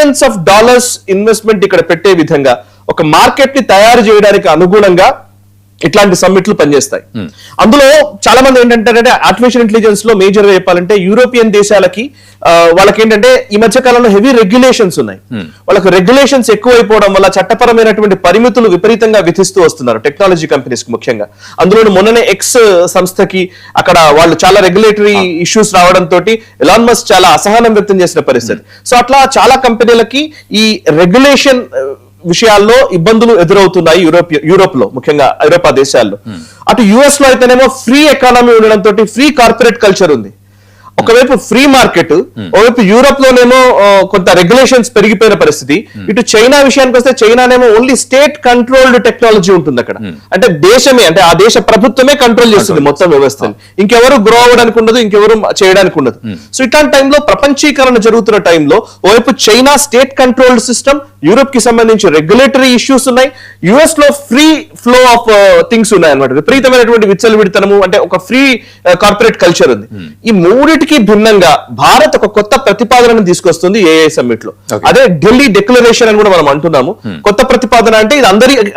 Billions of dollars investment ఇక్కడ పెట్టే విధంగా ఒక మార్కెట్ ని తయారు చేయడానికి అనుగుణంగా ఇట్లాంటి సమ్మిట్లు పనిచేస్తాయి. అందులో చాలా మంది ఏంటంటే ఆర్టిఫిషియల్ ఇంటెలిజెన్స్ లో మేజర్ గా చెప్పాలంటే యూరోపియన్ దేశాలకి వాళ్ళకి ఏంటంటే ఈ మధ్య కాలంలో హెవీ రెగ్యులేషన్స్ ఉన్నాయి. వాళ్ళకి రెగ్యులేషన్స్ ఎక్కువైపోవడం వల్ల చట్టపరమైనటువంటి పరిమితులు విపరీతంగా విధిస్తూ వస్తున్నారు టెక్నాలజీ కంపెనీస్ కి ముఖ్యంగా. అందులో మొన్ననే ఎక్స్ సంస్థకి అక్కడ వాళ్ళు చాలా రెగ్యులేటరీ ఇష్యూస్ రావడంతో ఎలాన్ మస్క్ చాలా అసహనం వ్యక్తం చేసిన పరిస్థితి. సో అట్లా చాలా కంపెనీలకి ఈ రెగ్యులేషన్ విషయాల్లో ఇబ్బందులు ఎదురవుతున్నాయి యూరోప్ లో, ముఖ్యంగా ఐరోపా దేశాల్లో. అటు యుఎస్ లో అయితేనేమో ఫ్రీ ఎకానమీ ఉండడంతో ఫ్రీ కార్పొరేట్ కల్చర్ ఉంది. ఒకవైపు ఫ్రీ మార్కెట్, ఒకవైపు యూరోప్ లోనేమో కొంత రెగ్యులేషన్స్ పెరిగిపోయిన పరిస్థితి. ఇటు చైనా విషయానికి వస్తే చైనానేమో ఓన్లీ స్టేట్ కంట్రోల్డ్ టెక్నాలజీ ఉంటుంది అక్కడ. అంటే దేశమే, అంటే ఆ దేశ ప్రభుత్వమే కంట్రోల్ చేస్తుంది మొత్తం వ్యవస్థని. ఇంకెవరు గ్రో అవ్వడానికి ఉండదు, ఇంకెవరు చేయడానికి ఉండదు. సో ఇట్లాంటి టైంలో ప్రపంచీకరణ జరుగుతున్న టైంలో ఓవైపు China state controlled system, Europe కి సంబంధించి రెగ్యులేటరీ ఇష్యూస్ ఉన్నాయి, యుఎస్ లో ఫ్రీ ఫ్లో ఆఫ్ థింగ్స్ ఉన్నాయి అనమాట. విపరీతమైనటువంటి విచ్చలవిడితనము, అంటే ఒక ఫ్రీ కార్పొరేట్ కల్చర్ ఉంది. ఈ మూడిటికి భిన్నంగా భారత్ ఒక కొత్త ప్రతిపాదనను తీసుకొస్తుంది ఏఐ సమ్మిట్ లో. అదే ఢిల్లీ డిక్లరేషన్ అని కూడా మనం అంటున్నాము. కొత్త ప్రతిపాదన అంటే ఇది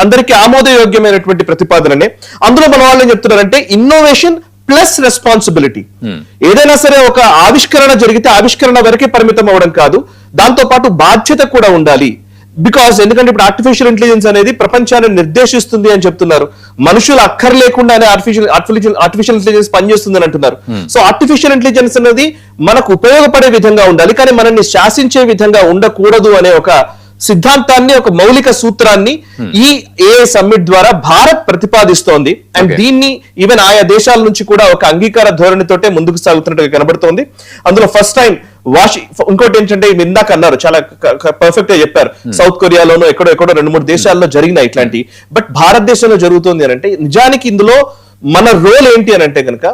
అందరికీ ఆమోదయోగ్యమైనటువంటి ప్రతిపాదననే. అందులో మన వాళ్ళు ఏం చెప్తున్నారంటే ఇన్నోవేషన్ ప్లస్ రెస్పాన్సిబిలిటీ. ఏదైనా సరే ఒక ఆవిష్కరణ జరిగితే ఆవిష్కరణ వరకే పరిమితం అవ్వడం కాదు, దాంతో పాటు బాధ్యత కూడా ఉండాలి. బికాస్ ఎందుకంటే ఇప్పుడు ఆర్టిఫిషియల్ ఇంటెలిజెన్స్ అనేది ప్రపంచాన్ని నిర్దేశిస్తుంది అని చెప్తున్నారు. మనుషులు అక్కర్లేకుండానే ఆర్టిఫిషియల్ ఇంటెలిజెన్స్ పనిచేస్తుంది అని అంటున్నారు. సో ఆర్టిఫిషియల్ ఇంటెలిజెన్స్ అనేది మనకు ఉపయోగపడే విధంగా ఉండాలి, కానీ మనల్ని శాసించే విధంగా ఉండకూడదు అనే ఒక సిద్ధాంతాన్ని, ఒక మౌలిక సూత్రాన్ని ఈ ఏఐ సమ్మిట్ ద్వారా భారత్ ప్రతిపాదిస్తోంది. అండ్ దీన్ని ఈవెన్ ఆయా దేశాల నుంచి కూడా ఒక అంగీకార ధోరణితోటే ముందుకు సాగుతున్నట్టుగా కనబడుతోంది. అందులో ఫస్ట్ టైం ఇంకోటి ఏంటంటే ఇందాక అన్నారు, చాలా పర్ఫెక్ట్ గా చెప్పారు, సౌత్ కొరియాలోనూ ఎక్కడో 2-3 దేశాల్లో జరిగినాయి ఇట్లాంటి. బట్ భారతదేశంలో జరుగుతుంది అని అంటే నిజానికి ఇందులో మన రోల్ ఏంటి అని అంటే కనుక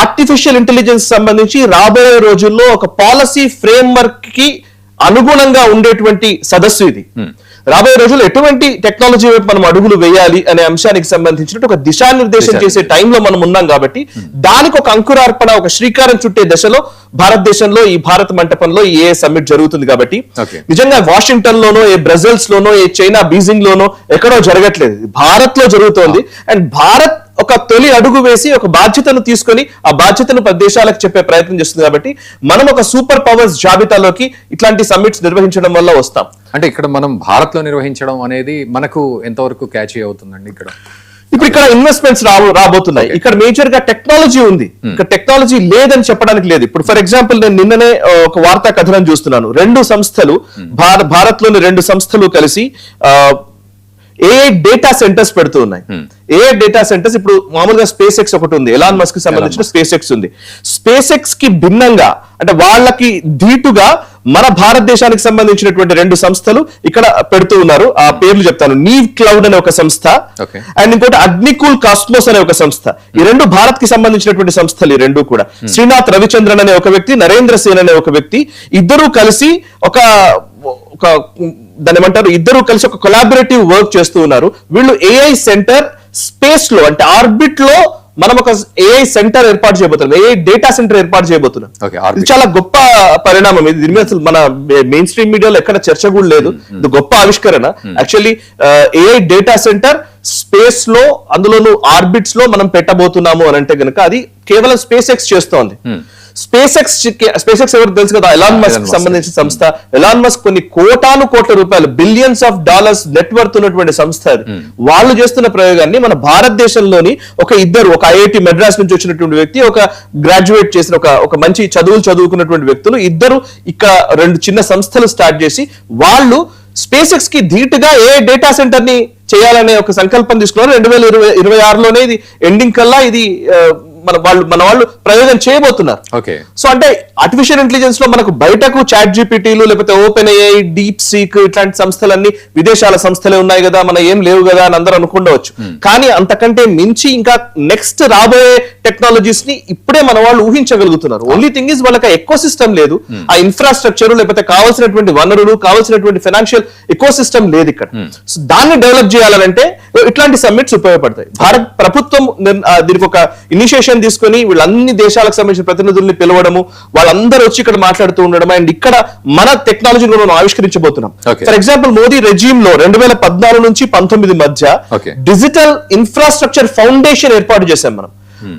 ఆర్టిఫిషియల్ ఇంటెలిజెన్స్ సంబంధించి రాబోయే రోజుల్లో ఒక పాలసీ ఫ్రేమ్వర్క్ కి అనుగుణంగా ఉండేటువంటి సదస్సు ఇది. రాబోయే రోజుల్లో ఎటువంటి టెక్నాలజీ వైపు మనం అడుగులు వేయాలి అనే అంశానికి సంబంధించినట్టు ఒక దిశానిర్దేశం చేసే టైంలో మనం ఉన్నాం కాబట్టి దానికి ఒక అంకురార్పణ, ఒక శ్రీకారం చుట్టే దశలో భారతదేశంలో ఈ భారత మంటపంలో ఈ ఏ సమ్మిట్ జరుగుతుంది. కాబట్టి నిజంగా వాషింగ్టన్ లోనో, ఏ బ్రజెల్స్ లోనో, ఏ చైనా బీజింగ్ లోనో ఎక్కడో జరగట్లేదు, భారత్ లో జరుగుతోంది. అండ్ భారత్ ఒక తొలి అడుగు వేసి ఒక బాధ్యతను తీసుకొని ఆ బాధ్యతను దేశాలకు చెప్పే ప్రయత్నం చేస్తుంది. కాబట్టి మనం ఒక సూపర్ పవర్స్ జాబితాలోకి ఇట్లాంటి సమ్మిట్స్ నిర్వహించడం వల్ల వస్తాం. అంటే ఇక్కడ మనం భారత్ లో నిర్వహించడం అనేది మనకు ఎంతవరకు క్యాచ్ అవుతుందండి? ఇప్పుడు ఇక్కడ ఇన్వెస్ట్మెంట్స్ రాబోతున్నాయి. ఇక్కడ మేజర్ గా టెక్నాలజీ ఉంది, ఇక్కడ టెక్నాలజీ లేదని చెప్పడానికి లేదు. ఇప్పుడు ఫర్ ఎగ్జాంపుల్ నేను నిన్ననే ఒక వార్తా కథనం చూస్తున్నాను. 2 సంస్థలు, భారత్ లోని 2 సంస్థలు కలిసి ఏఐ డేటా సెంటర్స్ పెడుతూ ఉన్నాయి. ఏఐ డేటా సెంటర్స్ ఇప్పుడు మామూలుగా స్పేస్ ఎక్స్ ఒకటి ఉంది, ఎలాన్ మస్క్ కి సంబంధించిన స్పేస్ ఎక్స్ ఉంది. స్పేస్ ఎక్స్ కి భిన్నంగా, అంటే వాళ్ళకి ధీటుగా మన భారతదేశానికి సంబంధించినటువంటి 2 సంస్థలు ఇక్కడ పెడుతూ ఉన్నారు. ఆ పేర్లు చెప్తాను. నీవ్ క్లౌడ్ అనే ఒక సంస్థ, అండ్ ఇంకోటి అగ్నికూల్ కాస్మోస్ అనే ఒక సంస్థ. ఈ 2 భారత్ కి సంబంధించినటువంటి సంస్థలు. ఈ 2 కూడా శ్రీనాథ్ రవిచంద్రన్ అనే ఒక వ్యక్తి, నరేంద్ర సేన్ అనే ఒక వ్యక్తి, ఇద్దరు కలిసి దాని ఏమంటారు, ఇద్దరు కలిసి ఒక కొలాబరేటివ్ వర్క్ చేస్తూ ఉన్నారు. వీళ్ళు ఏఐ సెంటర్ స్పేస్ లో, అంటే ఆర్బిట్ లో మనం ఒక ఏఐ సెంటర్ ఏర్పాటు చేయబోతున్నాం, ఏఐ డేటా సెంటర్ ఏర్పాటు చేయబోతున్నాం. ఇది చాలా గొప్ప పరిణామం. ఇది దీని మీద అసలు మన మెయిన్ స్ట్రీమ్ మీడియాలో ఎక్కడ చర్చ కూడా లేదు. ఇది గొప్ప ఆవిష్కరణ. Actually AI data centre space లో, అందులోనూ ఆర్బిట్స్ లో మనం పెట్టబోతున్నాము అని అంటే గనుక అది కేవలం స్పేస్ ఎక్స్ చేస్తోంది. స్పేస్ ఎక్స్ ఎవరు తెలుసు కదా, ఎలాన్ మస్క్ సంబంధించిన సంస్థ. ఎలాన్ మస్క్ కొన్ని కోట్ల రూపాయలు, బిలియన్స్ ఆఫ్ డాలర్స్ నెట్వర్త్ ఉన్నటువంటి సంస్థ. వాళ్ళు చేస్తున్న ప్రయోగాన్ని మన భారతదేశంలోని ఒక ఐఐటి మెడ్రాస్ నుంచి వచ్చినటువంటి వ్యక్తి, ఒక గ్రాడ్యుయేట్ చేసిన ఒక మంచి చదువుకున్నటువంటి వ్యక్తులు ఇద్దరు ఇక్కడ 2 చిన్న సంస్థలు స్టార్ట్ చేసి వాళ్ళు స్పేస్ ఎక్స్ కి ధీటుగా ఏ డేటా సెంటర్ ని చేయాలనే ఒక సంకల్పం తీసుకున్నారు. 2026లోనే ఇది ఎండింగ్ కల్లా ఇది మన వాళ్ళు ప్రయోగం చేయబోతున్నారు. సో అంటే ఆర్టిఫిషియల్ ఇంటెలిజెన్స్ లో మనకు బయటకు చాట్ జీపీటీలు, లేకపోతే ఓపెన్ ఏఐ, డీప్ సీక్ ఇట్లాంటి సంస్థలన్నీ విదేశాల సంస్థలే ఉన్నాయి కదా, మన ఏం లేవు కదా అని అందరూ అనుకుండవచ్చు. కానీ అంతకంటే మించి ఇంకా నెక్స్ట్ రాబోయే టెక్నాలజీస్ ని ఇప్పుడే మన వాళ్ళు ఊహించగలుగుతున్నారు. ఓన్లీ థింగ్ ఇస్ వాళ్ళకి ఎకో సిస్టమ్ లేదు, ఆ ఇన్ఫ్రాస్ట్రక్చర్ లేకపోతే కావాల్సినటువంటి వనరులు, కావాల్సినటువంటి ఫైనాన్షియల్ ఎకో సిస్టమ్ లేదు ఇక్కడ. సో దాన్ని డెవలప్ చేయాలంటే ఇట్లాంటి సమ్మిట్స్ ఉపయోగపడతాయి. భారత్ ప్రభుత్వం దీనికి ఒక ఇనిషియేషన్ నిర్ణయం తీసుకొని వీళ్ళన్ని దేశాలకు సంబంధించిన ప్రతినిధుల్ని పిలవడము, వాళ్ళందరూ వచ్చి ఇక్కడ మాట్లాడుతూ ఉండడం, అండ్ ఇక్కడ మన టెక్నాలజీని కూడా మనం ఆవిష్కరించబోతున్నాం. Okay. For example Modi resume లో 2014 నుంచి 19 మధ్య Okay. డిజిటల్ ఇన్ఫ్రాస్ట్రక్చర్ ఫౌండేషన్ ఏర్పాటు చేశాం మనం.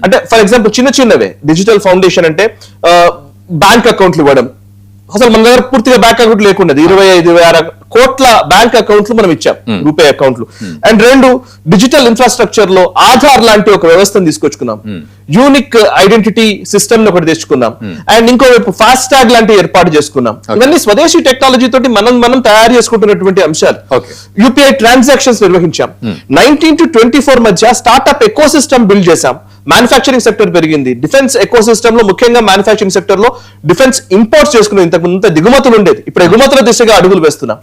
అంటే ఫర్ ఎగ్జాంపుల్ చిన్నవే డిజిటల్ ఫౌండేషన్ అంటే బ్యాంక్ అకౌంట్లు ఇవ్వడం. అసలు మన దగ్గర పూర్తిగా బ్యాంక్ అకౌంట్ లేకుండా 25,000 కోట్ల బ్యాంక్ అకౌంట్లు మనం ఇచ్చాం, రూపే అకౌంట్లు. అండ్ 2 డిజిటల్ ఇన్ఫ్రాస్ట్రక్చర్ లో ఆధార్ లాంటి ఒక వ్యవస్థను తీసుకొచ్చుకున్నాం, యూనిక్ ఐడెంటిటీ సిస్టమ్ ఒకటి తెచ్చుకున్నాం, అండ్ ఇంకోవైపు ఫాస్ట్ ట్యాగ్ లాంటివి ఏర్పాటు చేసుకున్నాం. ఇవన్నీ స్వదేశీ టెక్నాలజీ తోటి మనం తయారు చేసుకుంటున్నటువంటి అంశాలు. UPI transactions నిర్వహించాం. 19 to 24 మధ్య స్టార్ట్అప్ ఎకో సిస్టమ్ బిల్డ్ చేశాం. మ్యానుఫ్యాక్చరింగ్ సెక్టర్ పెరిగింది. డిఫెన్స్ ఎకో సిస్టమ్ లో ముఖ్యంగా మ్యానుఫ్యాక్చరింగ్ సెక్టర్ లో డిఫెన్స్ ఇంపోర్ట్స్ చేసుకునే ఇంతకు ముందు దిగుమతులు ఉండేది, ఇప్పుడు ఎగుమతుల దిశగా అడుగులు వేస్తున్నాం.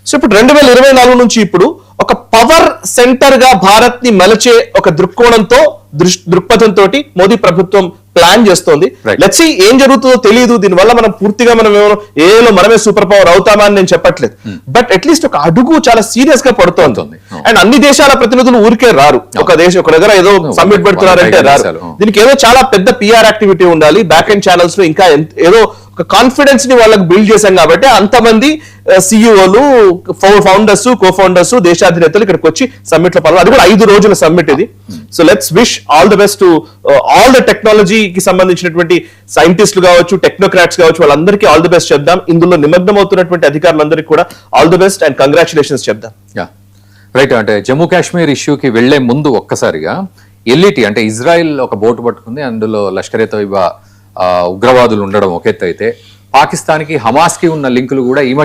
సో ఇప్పుడు 2024 నుంచి ఇప్పుడు ఒక పవర్ సెంటర్ గా భారత్ ని మలచే ఒక దృక్పథంతో మోదీ ప్రభుత్వం ప్లాన్ చేస్తోంది. లెట్స్ సీ ఏం జరుగుతుందో తెలియదు. దీనివల్ల మనం పూర్తిగా ఏలో మనమే సూపర్ పవర్ అవుతామా అని నేను చెప్పట్లేదు, బట్ అట్లీస్ట్ ఒక అడుగు చాలా సీరియస్ గా పడుతోంది. అండ్ అన్ని దేశాల ప్రతినిధులు ఊరికే రారు. ఒక దగ్గర ఏదో సబ్మిట్ పెడుతున్నారంటే రారు. దీనికి ఏదో చాలా పెద్ద పిఆర్ యాక్టివిటీ ఉండాలి. బ్యాక్ ఎండ్ ఛానల్స్ లో ఇంకా ఏదో ఒక కాన్ఫిడెన్స్ ని వాళ్ళకి బిల్డ్ చేశాం కాబట్టి అంతమంది సిఇఓలు, ఫౌండర్స్, కో ఫౌండర్స్, దేశాధినేతలు ఇక్కడికి వచ్చి సమ్మిట్ లో పాల్గొన్నారు. అది కూడా 5 రోజుల సమ్మిట్ ఇది. So let's wish all the best to all the టెక్నాలజీకి సంబంధించినటువంటి సైంటిస్టులు కావచ్చు, టెక్నోక్రాట్స్ కావచ్చు, వాళ్ళందరికీ ఆల్ ది బెస్ట్ చెప్దాం. ఇందులో నిమగ్నం అవుతున్నటువంటి అధికారులందరికీ కూడా all the best and congratulations చెప్దాం. రైట్. అంటే జమ్మూ కాశ్మీర్ ఇష్యూకి వెళ్లే ముందు ఒక్కసారిగా ఎల్ఈటి అంటే ఇజ్రాయెల్ ఒక బోటు పట్టుకుంది, అందులో లష్కర్ ఏ తోయిబా ఉగ్రవాదులు ఉండడం ఒక ఎత్తు అయితే, పాకిస్తాన్ కి హమాస్ కి ఉన్న లింకులు కూడా ఈ మధ్య